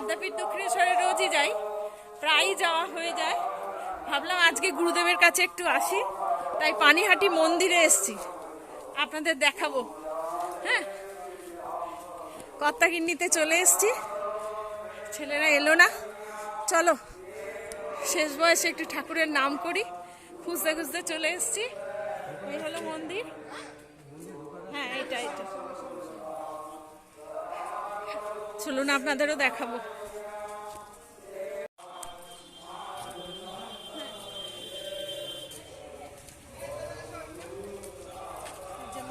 আদ্যাপীঠ দক্ষিণেশ্বরে রোজই যাই, প্রায়ই যাওয়া হয়ে যায়। ভাবলাম আজকে গুরুদেবের কাছে একটু আসি, তাই পানিহাটি মন্দিরে এসছি, আপনাদের দেখাবো। হ্যাঁ, কর্তাগিন্নিতে চলে এসছি, ছেলেরা এলো না। চলো শেষ বয়সে একটু ঠাকুরের নাম করি, খুঁজতে খুঁজতে চলে এসছি। এই হলো মন্দির। হ্যাঁ, এটা চলুন আপনাদেরও দেখাবো।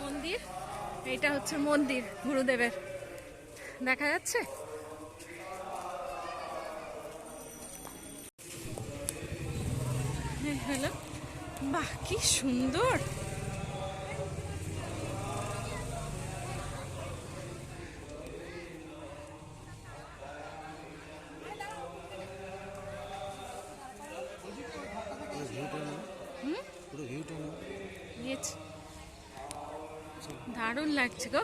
মন্দির, এইটা হচ্ছে মন্দির গুরুদেবের, দেখা যাচ্ছে। হ্যালো, বাহ কি সুন্দর। দারুণ লাগছে গো।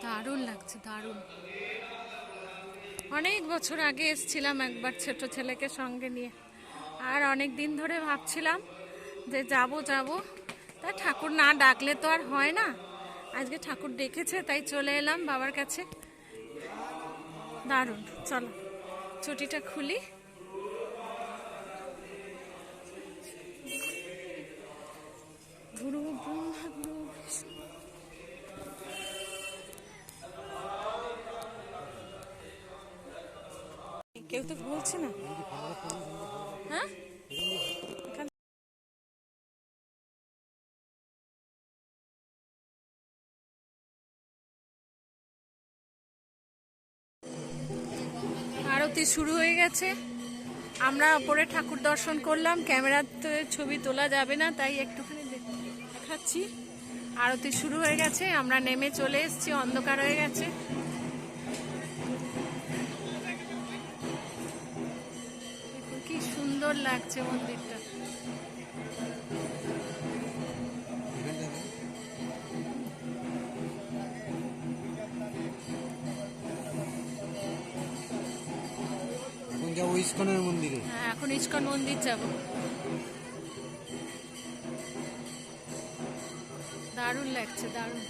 দারুণ লাগছে, দারুণ। অনেক বছর আগে এসেছিলাম একবার ছোট ছেলেকে সঙ্গে নিয়ে, আর অনেক দিন ধরে ভাবছিলাম যে যাব যাব, তা ঠাকুর না ডাকলে তো আর হয় না। আজকে ঠাকুর ডেকেছে তাই চলে এলাম বাবার কাছে। দারুণ। চলো চটিটা খুলি। গুরু ব্রহ্মা গুরু বিষ্ণু। কেউ তো বলছে না। হ্যাঁ, আরতি শুরু হয়ে গেছে। আমরা ওপরে ঠাকুর দর্শন করলাম, ক্যামেরাতে ছবি তোলা যাবে না তাই একটুখানি দেখাচ্ছি। আরতি শুরু হয়ে গেছে, আমরা নেমে চলে এসেছি, অন্ধকার হয়ে গেছে। কি সুন্দর লাগছে মন্দিরটা। এখন যাবো ইস্কনের মন্দিরে। হ্যাঁ, এখন ইস্কন মন্দির যাব। দারুণ লাগছে, দারুণ।